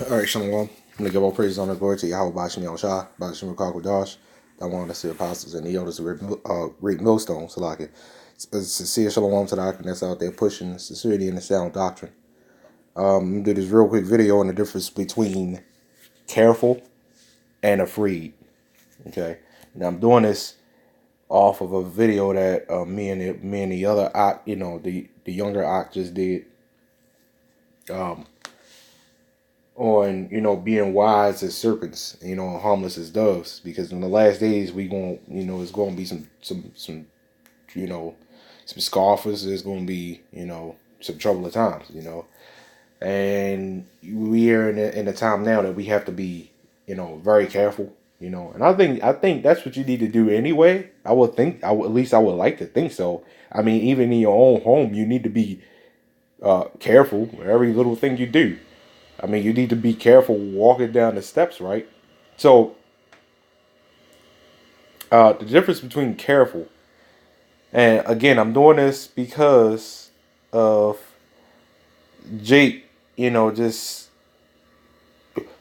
All right, Shalom. I'm going to give all praise, honor, glory to Yahweh Bashim Yahushua, Bashim Kakwadash, that one of the apostles and the elders of Great Millstone, Salaki. Sincere Shalom to the Akim that's out there pushing sincerity and the sound doctrine. I'm going to do this real quick video on the difference between careful and afraid. Okay. Now, I'm doing this off of a video that me and the other Ak, the younger Ak just did. On being wise as serpents, harmless as doves, because in the last days it's going to be some some scoffers. There's going to be some trouble at times, and we are in a time now that we have to be very careful, and I think that's what you need to do anyway. At least I would like to think so. I mean, even in your own home you need to be careful with every little thing you do. I mean, you need to be careful walking down the steps, right? So, the difference between careful, and again, I'm doing this because of Jake, just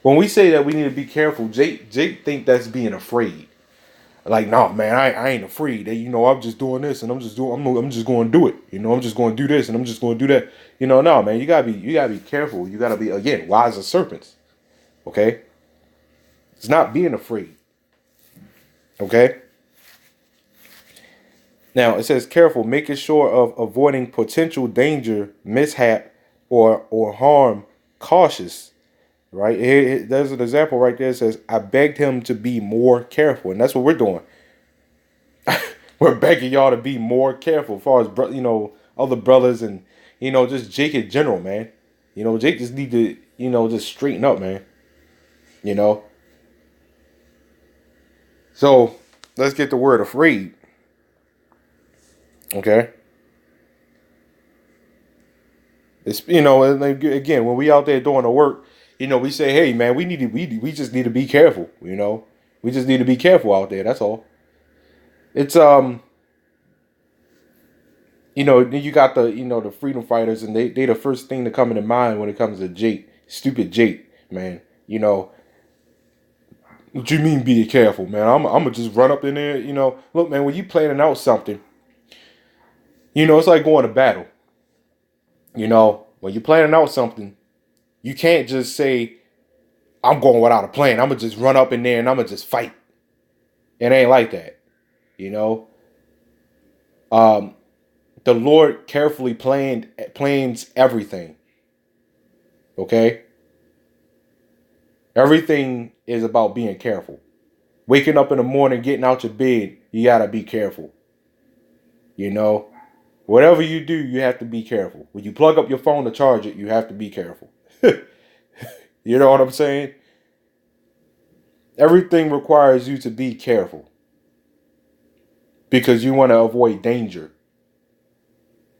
when we say that we need to be careful, Jake think that's being afraid. Like, no, man, I ain't afraid. I'm just doing this, and I'm just going to do it. I'm just going to do this, and I'm just going to do that. No, man, you gotta be careful. You gotta be, again, wise as serpents. Okay, it's not being afraid. Okay. Now it says careful, making sure of avoiding potential danger, mishap, or harm. Cautious. Right there's an example right there. It says, I begged him to be more careful, and that's what we're doing. We're begging y'all to be more careful as far as other brothers and just Jake in general, man. Jake just need to just straighten up, man. So let's get the word afraid. Okay. It's again, when we out there doing the work, we say, hey man, we just need to be careful. We just need to be careful out there. That's all. It's you got the freedom fighters, and they the first thing to come into mind when it comes to Jake, stupid Jake, man. What you mean be careful, man? I'm gonna just run up in there. Look, man, when you planning out something, it's like going to battle. When you're planning out something, you can't just say, I'm going without a plan. I'm gonna just run up in there and I'm gonna just fight. It ain't like that. The Lord carefully plans everything. Okay? Everything is about being careful. Waking up in the morning, getting out your bed, you gotta be careful. Whatever you do, you have to be careful. When you plug up your phone to charge it, you have to be careful. You know what I'm saying? Everything requires you to be careful, because you want to avoid danger.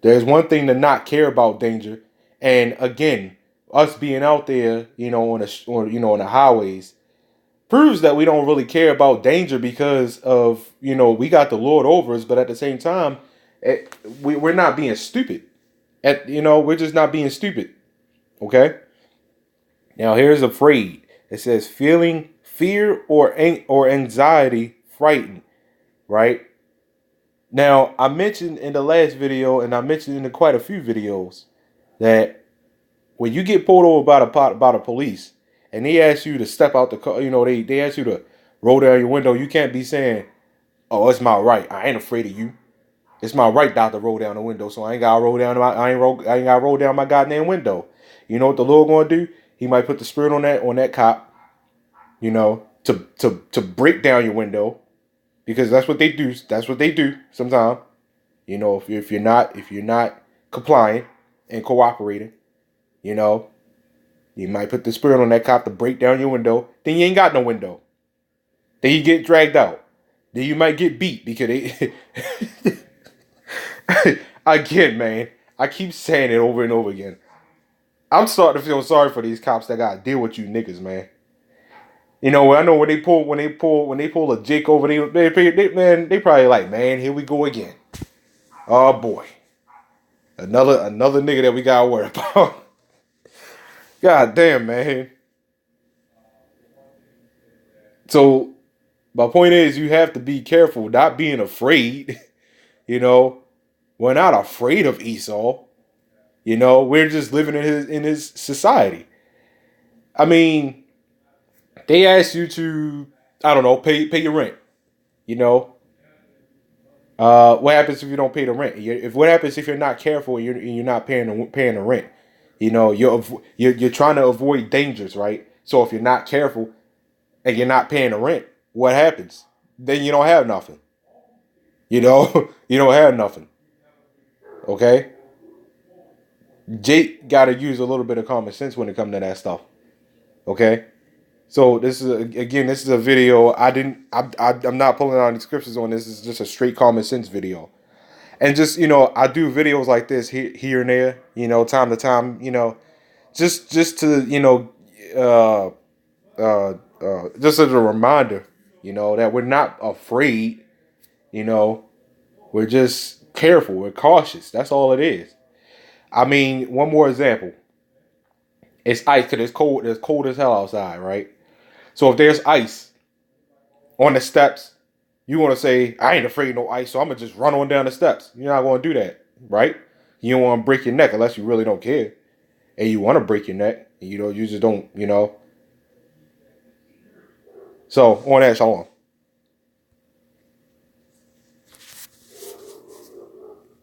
There's one thing to not care about danger, and again, us being out there, on the highways, proves that we don't really care about danger, because of we got the Lord over us, but at the same time, we're not being stupid. We're just not being stupid. Okay. Now here's afraid. It says feeling fear or anxiety, frightened. Right. Now, I mentioned in the last video, and I mentioned in quite a few videos, that when you get pulled over by the police, and they ask you to step out the car, they ask you to roll down your window, you can't be saying, "Oh, it's my right. I ain't afraid of you. It's my right not to roll down the window, so I ain't gotta I ain't gotta roll down my goddamn window." You know what the Lord gonna do? He might put the spirit on that cop, to break down your window. Because that's what they do. That's what they do sometimes. If you're not complying and cooperating, you might put the spirit on that cop to break down your window. Then you ain't got no window. Then you get dragged out. Then you might get beat because they. Again, man, I keep saying it over and over again. I'm starting to feel sorry for these cops that gotta deal with you niggas, man. I know when they pull a Jake over, they probably like, man, here we go again. Oh boy, another nigga that we gotta worry about. God damn, man. So my point is, you have to be careful, not being afraid. You know, we're not afraid of Esau. You know, we're just living in his society. I mean, they ask you to, I don't know, pay your rent. You know, what happens if you don't pay the rent? If what happens if you're not careful and you're not paying the rent? You know, you're trying to avoid dangers, right? So if you're not careful and you're not paying the rent, what happens? Then you don't have nothing. You know, you don't have nothing. Okay, Jake got to use a little bit of common sense when it comes to that stuff. Okay, so this is a video. I'm not pulling out any scriptures on this. It's just a straight common sense video. And just I do videos like this here and there. Time to time. Just to uh, just as a reminder. That we're not afraid. You know, we're just careful. We're cautious. That's all it is. I mean, one more example. It's ice because it's cold. It's cold as hell outside, right? So if there's ice on the steps, you want to say, I ain't afraid of no ice, so I'm gonna just run on down the steps. You're not gonna do that, right? You don't want to break your neck unless you really don't care, and you want to break your neck. You just don't. So on that, shalom.